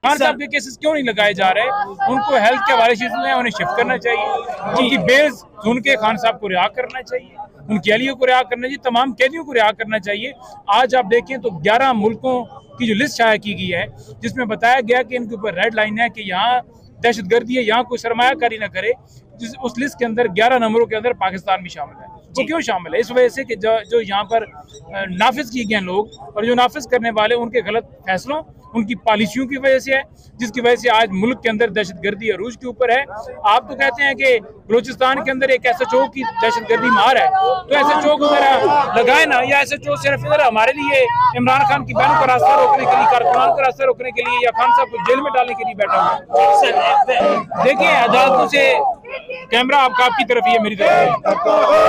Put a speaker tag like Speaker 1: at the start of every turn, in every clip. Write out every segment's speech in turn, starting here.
Speaker 1: खान साहब के केसेस क्यों नहीं लगाए जा रहे? उनको हेल्थ के हवाले से उन्हें शिफ्ट करना चाहिए, उनकी बेल सुन के खान साहब को रिहा करना चाहिए, उनकी अहलियों को रिहा करना चाहिए, तमाम कैदियों को रिहा करना चाहिए। आज आप देखें तो 11 मुल्कों की जो लिस्ट शाया की गई है, जिसमें बताया गया कि इनके ऊपर रेड लाइन है कि यहाँ दहशतगर्दी है, यहाँ कोई सरमायाकारी ना करे। उस लिस्ट के अंदर 11 नंबरों के अंदर पाकिस्तान भी शामिल है। वो क्यों शामिल है? इस वजह से कि जो यहाँ पर नाफिज किए गए लोग और जो नाफिज करने वाले उनके गलत फैसलों, उनकी पॉलिसियों की वजह से है, जिसकी वजह से आज मुल्क के अंदर दहशतगर्दी अरूज के ऊपर है। आप तो कहते हैं कि बलूचिस्तान के अंदर एक SHO की दहशतगर्दी मार है, तो SHO को जरा लगाए ना, या SHO सिर्फ इधर हमारे लिए इमरान खान की बहनों का रास्ता रोकने के लिए, कारकुनान का रास्ता रोकने के लिए, या खान साहब को जेल में डालने के लिए बैठा हुआ है। देखिए अदालतों से कैमरा आपकी तरफ ही है, मेरी तरफ।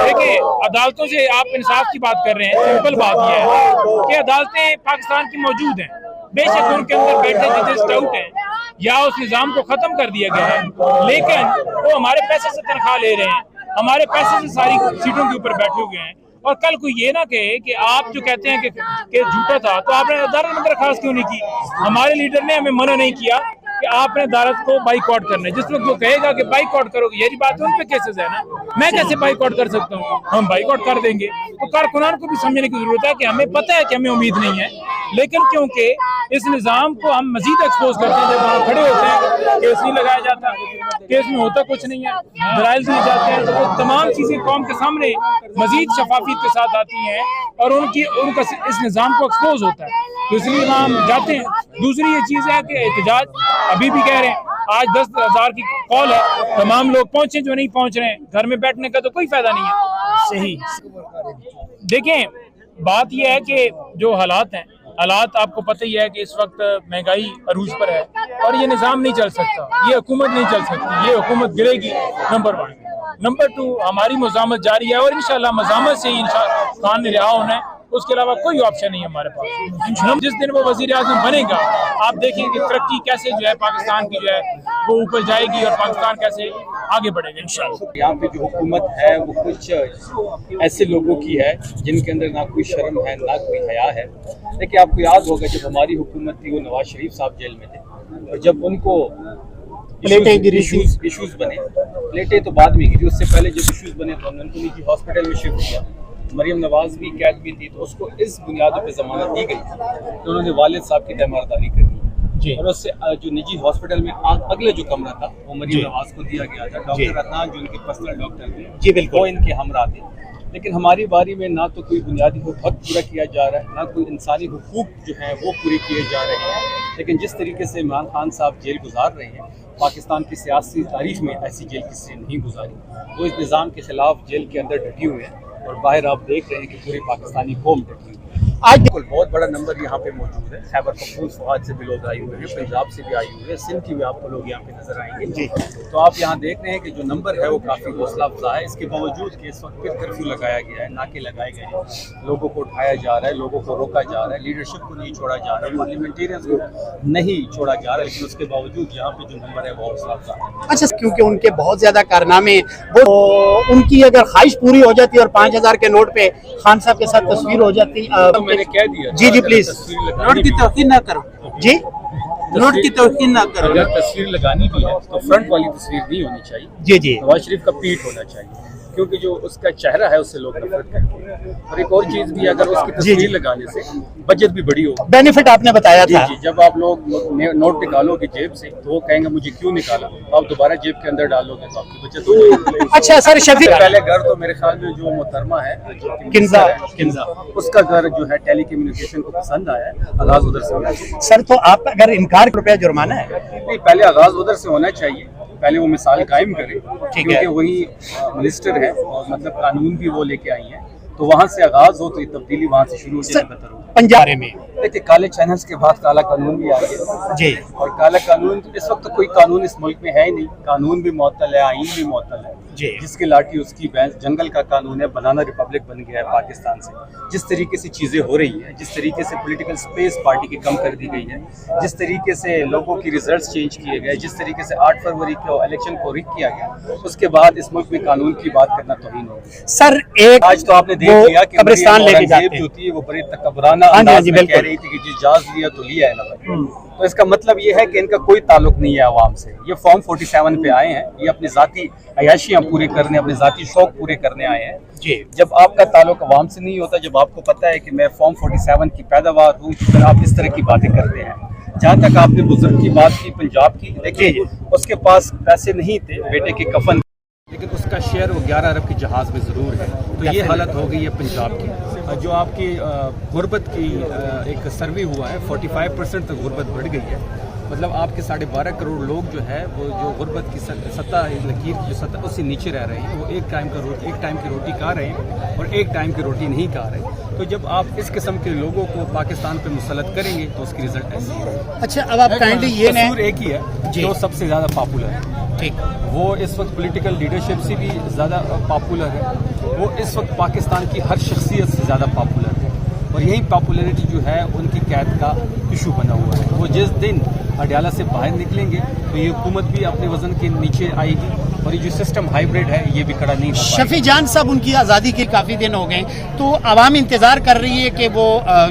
Speaker 1: देखिए अदालतों से आप इंसाफ की बात कर रहे हैं, सिंपल बात यह है कि अदालतें पाकिस्तान की मौजूद हैं, बेशक उनके अंदर बैठे जजेस डाउट हैं या उस निज़ाम को ख़त्म कर दिया गया है, लेकिन वो हमारे पैसे से तनख्वाह ले रहे हैं, हमारे पैसे से सारी सीटों के ऊपर बैठे हुए हैं। और कल कोई ये ना कहे कि आप जो कहते हैं कि झूठा था, तो आपने अदालत में दरखास्त क्यों नहीं की? हमारे लीडर ने हमें मना नहीं किया कि आपने अदालत को बाइकआउट करना है। जिस वक्त वो कहेगा कि बाइकआउट करोगे, यही बात है, उन पे केसेस है ना, मैं कैसे बाइकआउट कर सकता हूँ? हम बाइकआउट कर देंगे। तो कारकुनान को भी समझने की जरूरत है कि हमें पता है कि हमें उम्मीद नहीं है, लेकिन क्योंकि इस निज़ाम को हम मजीद एक्सपोज करते हैं, जब वहाँ खड़े होते हैं केस नहीं लगाया जाता, केस में होता कुछ नहीं है, दलाइल दिए जाते हैं, तो वो तमाम चीज़ें कौम के सामने मजीद शफाफियत के साथ आती हैं और उनका इस निज़ाम को एक्सपोज होता है, तो इसलिए वहाँ हम जाते हैं। दूसरी ये चीज़ है कि एहतजाज अभी भी कह रहे हैं, आज 10,000 की कॉल है, तमाम लोग पहुंचे, जो नहीं पहुंच रहे हैं, घर में बैठने का तो कोई फायदा नहीं है। सही देखें, बात यह है कि जो हालात हैं, हालात आपको पता ही है कि इस वक्त महंगाई अरूज पर है और ये निज़ाम नहीं चल सकता, ये हुकूमत नहीं चल सकती, ये हुकूमत गिरेगी। नंबर 1। नंबर 2, हमारी मज़ामत जारी है और इंशाल्लाह मज़ामत से ही खान ने रिहा होना है, उसके अलावा कोई ऑप्शन नहीं है हमारे पास। जिस दिन वो वज़ीर आज़म बनेगा, आप देखेंगे तरक्की कैसे जो है पाकिस्तान की जो है वो ऊपर जाएगी और पाकिस्तान कैसे आगे बढ़ेगा इंशाल्लाह।
Speaker 2: यहाँ पे जो हुकूमत है वो कुछ ऐसे लोगों की है जिनके अंदर ना कोई शर्म है ना कोई हया है। देखिए आपको याद होगा जब हमारी हुकूमत थी, वो नवाज शरीफ साहब जेल में थे, और जब उनको इशूज बने, प्लेटें तो बाद में गिरी, उससे पहले जब इशूज बने तो उनको निजी हॉस्पिटल में शिफ्ट किया। मरियम नवाज भी कैद में थी, तो उसको इस बुनियादों पे जमानत दी गई थी तो उन्होंने वालिद साहब की तीमारदारी कर दी, और उससे जो निजी हॉस्पिटल में अगले जो कमरा था वो मरियम नवाज को दिया गया था। डॉक्टर अदनान जो इनके पर्सनल डॉक्टर थे, वो इनके हमरा थे। लेकिन हमारी बारी में ना तो कोई बुनियादी हक पूरा किया जा रहा है, ना कोई इंसानी हुकूक जो है वो पूरे किए जा रहे हैं। लेकिन जिस तरीके से इमरान खान साहब जेल गुजार रहे हैं, पाकिस्तान की सियासी तारीख में ऐसी जेल किसी ने नहीं गुजारी। वो इस निज़ाम के खिलाफ जेल के अंदर डटे हुए हैं और बाहर आप देख रहे हैं कि पूरी पाकिस्तानी कौम डटी हुई है। आज बिल्कुल बहुत बड़ा नंबर यहाँ पे मौजूद है। खैबर पख्तूनख्वा से भी लोग आए हुए हैं, पंजाब से भी आए हुए हैं, सिंध की भी आपको लोग यहाँ पे नजर आएंगे जी। तो आप यहाँ देख रहे हैं कि जो नंबर है वो काफ़ी हौसला अफजा है। इसके बावजूद कि इस वक्त फिर कर्फ्यू लगाया गया है, नाके लगाए गए हैं, लोगों को उठाया जा रहा है, लोगों को रोका जा रहा है, लीडरशिप को नहीं छोड़ा जा रहा है, पार्लियामेंटेरियंस को नहीं छोड़ा जा रहा है, लेकिन उसके बावजूद यहाँ पे जो नंबर है वो हौसला अफजा है।
Speaker 3: अच्छा, क्योंकि उनके बहुत ज्यादा कारनामे, वो उनकी अगर ख्वाहिश पूरी हो जाती और 5,000 के नोट पे खान साहब के साथ तस्वीर हो जाती।
Speaker 2: मैंने कह दिया
Speaker 3: जी प्लीज,
Speaker 4: नोट की तौकीर ना करो
Speaker 3: जी,
Speaker 4: नोट की तौकीर ना करो।
Speaker 2: अगर तस्वीर लगानी भी है तो फ्रंट वाली तस्वीर नहीं होनी चाहिए
Speaker 3: जी।
Speaker 2: नवाज शरीफ का पीठ होना चाहिए, क्योंकि जो उसका चेहरा है उससे लोग नफरत करते हैं। और एक और चीज भी, अगर उसकी तस्वीर लगाने से बजट भी बड़ी होगी।
Speaker 3: बेनिफिट आपने बताया था।
Speaker 2: जी, जब आप लोग नोट निकालोगे जेब से तो वो कहेंगे मुझे क्यों निकाला, तो आप दोबारा जेब के अंदर डालोगे तो आपकी बचत हो जाएगी।
Speaker 3: अच्छा सर, शफीक
Speaker 2: पहले घर तो मेरे ख्याल में जो मोहतरमा है किन्जा, उसका घर जो है टेली कम्युनिकेशन को पसंद आया है, आगाज उधर से होना चाहिए।
Speaker 3: सर, तो आप अगर इनकार रुपया जुर्माना है,
Speaker 2: नहीं, पहले आगाज उधर से होना चाहिए, पहले वो मिसाल कायम करें, क्योंकि वही मिनिस्टर है और मतलब कानून भी वो लेके आई है, तो वहाँ से आगाज हो तो ये तब्दीली वहाँ से शुरू हो जाए बेहतर हो।
Speaker 3: पंजाब में
Speaker 2: देखिए काले चैनल्स के बाद काला कानून भी आ गया
Speaker 3: जी,
Speaker 2: और काला कानून इस वक्त तो कोई कानून इस मुल्क में है ही नहीं। कानून भी मुअत्तल है, आईन भी मुअत्तल है
Speaker 3: जी।
Speaker 2: जिसकी लाठी उसकी भैंस, जंगल का कानून है, बनाना रिपब्लिक बन गया है पाकिस्तान से। जिस तरीके से चीज़ें हो रही है, जिस तरीके से पॉलिटिकल स्पेस पार्टी की कम कर दी गई है, जिस तरीके से लोगों की रिजल्ट्स चेंज किए गए, जिस तरीके से 8 फरवरी को इलेक्शन को रिक किया गया, उसके बाद इस मुल्क में कानून की बात करना तौहीन होगी।
Speaker 3: सर एक
Speaker 2: आज तो आपने देख लिया कि
Speaker 3: कब्रिस्तान
Speaker 2: मरियम
Speaker 3: लेके जाते
Speaker 2: औरंगजेब
Speaker 3: हैं।
Speaker 2: जो थी वो बड़े तकबराना
Speaker 3: हाँ जी, हाँ
Speaker 2: अंदाज
Speaker 3: जी,
Speaker 2: में कह
Speaker 3: बिल्कुल।
Speaker 2: रही थी कि जी जाज लिया तो लिया है ना भाई। तो इसका मतलब ये है कि इनका कोई ताल्लुक नहीं है आवाम से। ये फॉर्म 47 पे आए हैं, ये अपनी जाती अयाशियाँ पूरी करने, अपने जाती शौक पूरे करने आए हैं।
Speaker 3: जी।
Speaker 2: जब आपका ताल्लुक आवाम से नहीं होता, जब आपको पता है कि मैं फॉर्म 47 की पैदावार हूँ, तो फिर आप इस तरह की बातें करते हैं। जहाँ तक आपने बुजुर्ग की बात की पंजाब की, देखिए उसके पास पैसे नहीं थे बेटे के कफन, लेकिन उसका शेयर वो 11 अरब के जहाज़ में ज़रूर है। तो ये हालत हो गई है पंजाब की। जो आपकी गुर्बत की एक सर्वे हुआ है, 45% तक गुर्बत बढ़ गई है। मतलब आपके 12.5 करोड़ लोग जो है वो जो गुर्बत की सतह लकीर जो सतह उससे नीचे रह रहे हैं, वो एक टाइम की रोटी खा रहे हैं और एक टाइम की रोटी नहीं खा रहे। तो जब आप इस किस्म के लोगों को पाकिस्तान पे मुसलत करेंगे तो उसकी रिजल्ट ऐसी है।
Speaker 3: अच्छा, अब आप काइंडली ये
Speaker 2: कसूर एक ही है जो सबसे ज़्यादा पॉपुलर है।
Speaker 3: ठीक,
Speaker 2: वो इस वक्त पॉलिटिकल लीडरशिप से भी ज़्यादा पॉपुलर है। वो इस वक्त पाकिस्तान की हर शख्सियत से ज़्यादा पॉपुलर है, और यही पॉपुलैरिटी जो है उनकी कैद का इशू बना हुआ है। वो जिस दिन अडयाला से बाहर निकलेंगे तो ये हुकूमत भी अपने वजन के नीचे आएगी, और ये जो सिस्टम हाइब्रिड है ये भी खड़ा नहीं हो पाएगा।
Speaker 3: शफी जान साहब, उनकी आज़ादी के काफ़ी दिन हो गए, तो आवाम इंतज़ार कर रही है कि वो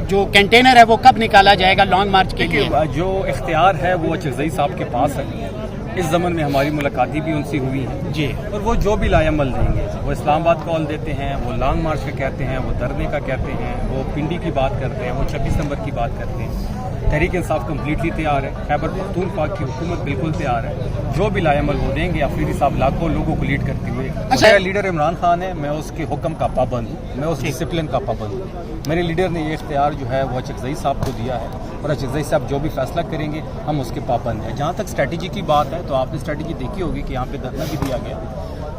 Speaker 3: जो कंटेनर है वो कब निकाला जाएगा लॉन्ग मार्च के लिए।
Speaker 2: जो इख्तियार है वो चगजई साहब के पास है। इस ज़मन में हमारी मुलाकातें भी उनसे हुई हैं
Speaker 3: जी,
Speaker 2: और वो जो भी लायामल देंगे, वो इस्लामाबाद कॉल देते हैं, वो लॉन्ग मार्च का कहते हैं, वो धरने का कहते हैं, वो पिंडी की बात करते हैं, वो 26 नंबर की बात करते हैं। तहरीक इंसाफ कम्प्लीटली तैयार है, खैबर पख्तूनख्वा की हुकूमत बिल्कुल तैयार है। जो भी लायामल वो देंगे, अफरीदी साहब लाखों लोगों को लीड करते हुए। मेरा लीडर इमरान खान है, मैं उसके हुक्म का पाबंद हूँ, मैं उस डिसिप्लिन का पाबंद हूँ। मेरे लीडर ने ये इख्तियार जो है वो चगजई साहब को दिया है, और चगजई साहब जो भी फैसला करेंगे हम उसके पाबंद हैं। जहाँ तक स्ट्रेटजी की बात है, तो आपने स्ट्रेटजी देखी होगी कि यहाँ पे धरना भी दिया गया,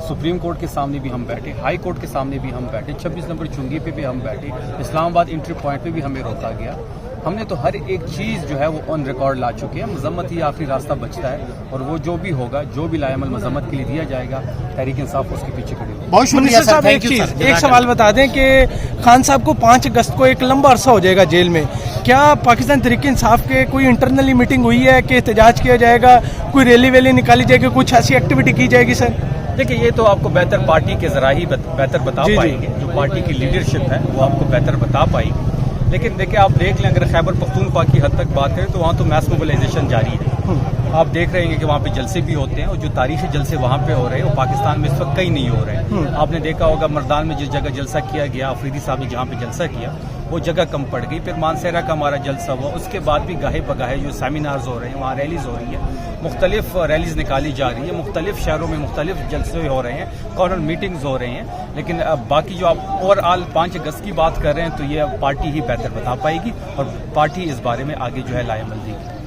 Speaker 2: सुप्रीम कोर्ट के सामने भी हम बैठे, हाई कोर्ट के सामने भी हम बैठे, 26 नंबर चुंगी पे भी हम बैठे, इस्लामाबाद इंट्री पॉइंट पे भी हमें रोका गया। हमने तो हर एक चीज़ जो है वो ऑन रिकॉर्ड ला चुके हैं। मजम्मत ही आखिरी रास्ता बचता है, और वो जो भी होगा, जो भी लायामल मजम्मत के लिए दिया जाएगा, तहरीक इंसाफ उसके पीछे खड़ी होगी।
Speaker 3: बहुत शुक्रिया
Speaker 5: मिनिस्टर
Speaker 3: सर,
Speaker 5: साहब,
Speaker 3: थैंक यू सर।
Speaker 5: एक सवाल बता दें कि खान साहब को 5 अगस्त को एक लंबा अरसा हो जाएगा जेल में। क्या पाकिस्तान तहरीक इंसाफ के कोई इंटरनली मीटिंग हुई है कि एहतजाज किया जाएगा, कोई रैली वैली निकाली जाएगी, कुछ ऐसी एक्टिविटी की जाएगी सर?
Speaker 2: देखिए, ये तो आपको बेहतर पार्टी के जरा ही बेहतर बता पाएंगे। जो पार्टी की लीडरशिप है वो आपको बेहतर बता पाएगी। लेकिन देखिए, आप देख लें, अगर खैबर पख्तूनख्वा की हद तक बात करें तो वहाँ तो मैस मोबिलाइजेशन जारी है। आप देख रहे हैं कि वहाँ पे जलसे भी होते हैं, और जो तारीखी जलसे वहाँ पे हो रहे हैं वो पाकिस्तान में इस वक्त कहीं नहीं हो रहे हैं। आपने देखा होगा मर्दान में जिस जगह जलसा किया गया, अफरीदी साहब ने जहाँ पे जलसा किया वो जगह कम पड़ गई। फिर मानसेरा का हमारा जलसा हुआ, उसके बाद भी गाहे बगाहे जो सेमिनार्स हो रहे हैं, वहाँ रैलीज हो रही है, मुख्तलिफ रैलीज निकाली जा रही है, मुख्तलिफ शहरों में मुख्तलिफ जलसे हो रहे हैं, कॉर्नर मीटिंग्स हो रही हैं। लेकिन बाकी जो आप ओवरऑल 5 अगस्त की बात कर रहे हैं, तो ये पार्टी ही बेहतर बता पाएगी, और पार्टी इस बारे में आगे जो है लायामल देगी।